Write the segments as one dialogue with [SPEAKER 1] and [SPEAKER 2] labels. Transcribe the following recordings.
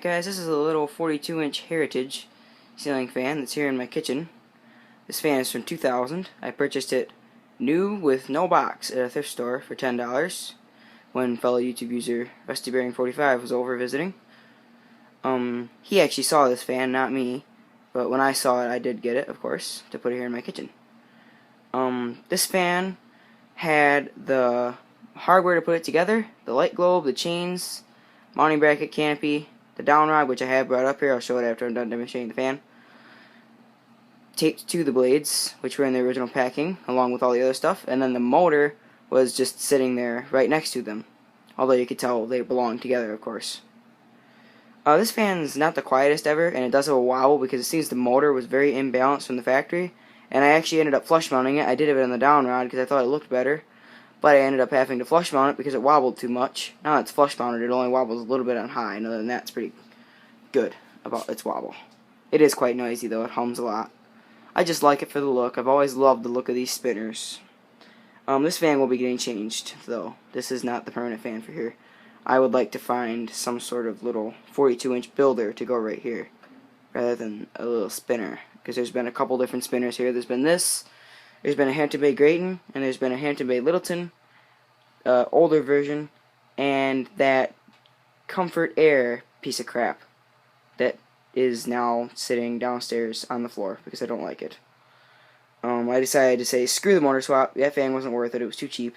[SPEAKER 1] Guys, this is a little 42-inch Heritage ceiling fan that's here in my kitchen. This fan is from 2000. I purchased it new with no box at a thrift store for $10 when fellow YouTube user RustyBearing45 was over visiting. He actually saw this fan, not me, but when I saw it I did get it, of course, to put it here in my kitchen. This fan had the hardware to put it together, the light globe, the chains, mounting bracket, canopy, the down rod, which I have brought up here. I'll show it after I'm done demonstrating the fan. Taped to the blades, which were in the original packing, along with all the other stuff, and then the motor was just sitting there right next to them. Although you could tell they belong together, of course. This fan's not the quietest ever, and it does have a wobble because it seems the motor was very imbalanced from the factory, and I actually ended up flush mounting it. I did it on the down rod because I thought it looked better, but I ended up having to flush mount it because it wobbled too much. Now that it's flush mounted, it only wobbles a little bit on high, and other than that, it's pretty good about its wobble. It is quite noisy though, it hums a lot. I just like it for the look. I've always loved the look of these spinners. This fan will be getting changed though. This is not the permanent fan for here. I would like to find some sort of little 42-inch builder to go right here, rather than a little spinner, because there's been a couple different spinners here. There's been this, there's been a Hampton Bay Grayton, and there's been a Hampton Bay Littleton, older version, and that Comfort Air piece of crap that is now sitting downstairs on the floor because I don't like it. I decided to say screw the motor swap. That fan wasn't worth it. It was too cheap.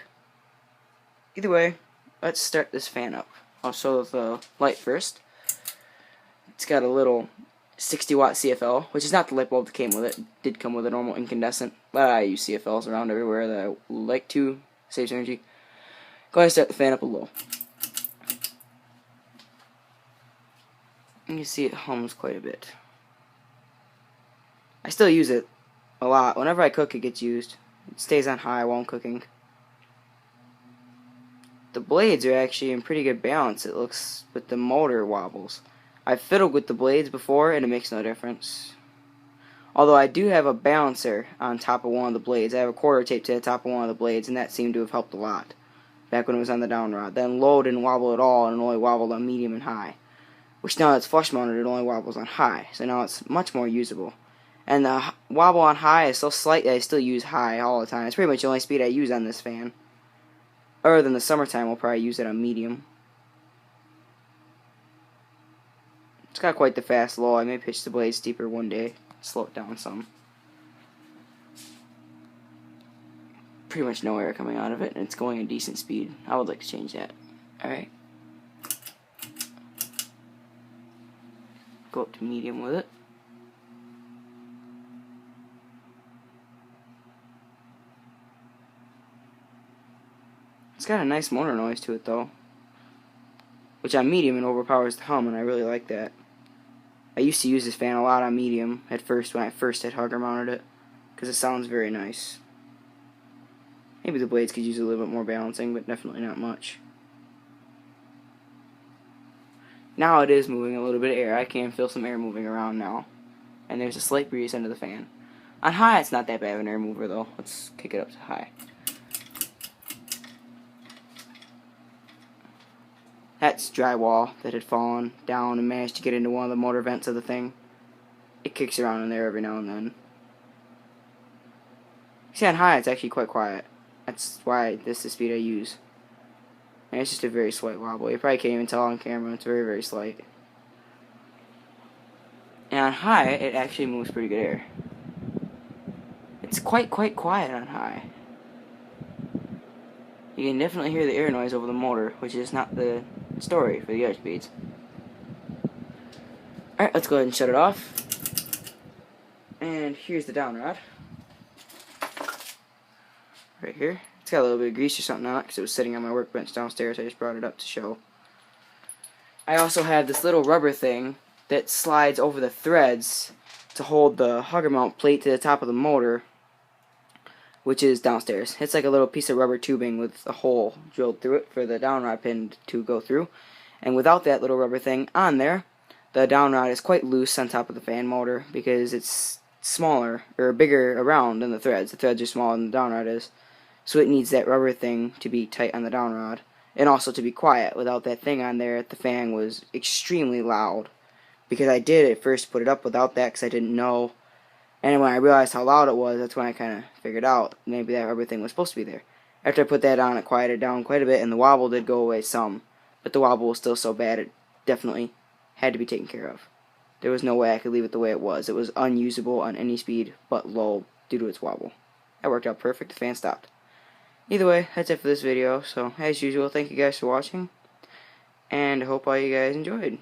[SPEAKER 1] Either way, let's start this fan up. I'll show the light first. It's got a little 60-watt CFL, which is not the light bulb that came with it. It did come with a normal incandescent, but I use CFLs around everywhere that I like to. Saves energy. Go ahead and start the fan up a little. You can see it hums quite a bit. I still use it a lot. Whenever I cook, it gets used. It stays on high while I'm cooking. The blades are actually in pretty good balance, it looks, but the motor wobbles. I've fiddled with the blades before, and it makes no difference. Although I do have a balancer on top of one of the blades. I have a quarter tape to the top of one of the blades, and that seemed to have helped a lot back when it was on the down rod. Then low didn't wobble at all, and it only wobbled on medium and high. Which now that it's flush mounted, it only wobbles on high, so now it's much more usable. And the wobble on high is so slight that I still use high all the time. It's pretty much the only speed I use on this fan. Other than the summertime, I'll probably use it on medium. It's got quite the fast low. I may pitch the blade steeper one day, slow it down some. Pretty much no air coming out of it, and it's going at decent speed. I would like to change that. Alright. Go up to medium with it. It's got a nice motor noise to it though, which on medium it overpowers the hum, and I really like that. I used to use this fan a lot on medium at first when I first had hugger mounted it, because it sounds very nice. Maybe the blades could use a little bit more balancing, but definitely not much. Now it is moving a little bit of air. I can feel some air moving around now. And there's a slight breeze under the fan. On high, it's not that bad of an air mover, though. Let's kick it up to high. That's drywall that had fallen down and managed to get into one of the motor vents of the thing. It kicks around in there every now and then. See, on high, it's actually quite quiet. That's why this is the speed I use. And it's just a very slight wobble. You probably can't even tell on camera. It's very, very slight. And on high, it actually moves pretty good air. It's quite quiet on high. You can definitely hear the air noise over the motor, which is not the story for the other speeds. Alright, let's go ahead and shut it off. And here's the down rod. Right here. It's got a little bit of grease or something on it because it was sitting on my workbench downstairs. I just brought it up to show. I also have this little rubber thing that slides over the threads to hold the hugger mount plate to the top of the motor, which is downstairs. It's like a little piece of rubber tubing with a hole drilled through it for the down rod pin to go through. And without that little rubber thing on there, the down rod is quite loose on top of the fan motor because it's smaller or bigger around than the threads. The threads are smaller than the down rod is. So it needs that rubber thing to be tight on the down rod. and also to be quiet. Without that thing on there, the fan was extremely loud. Because I did at first put it up without that because I didn't know. And when I realized how loud it was, that's when I kind of figured out maybe that everything was supposed to be there. After I put that on, it quieted down quite a bit, and the wobble did go away some. But the wobble was still so bad, it definitely had to be taken care of. There was no way I could leave it the way it was. It was unusable on any speed but low due to its wobble. That worked out perfect. The fan stopped. Either way, that's it for this video. So, as usual, thank you guys for watching. And I hope all you guys enjoyed.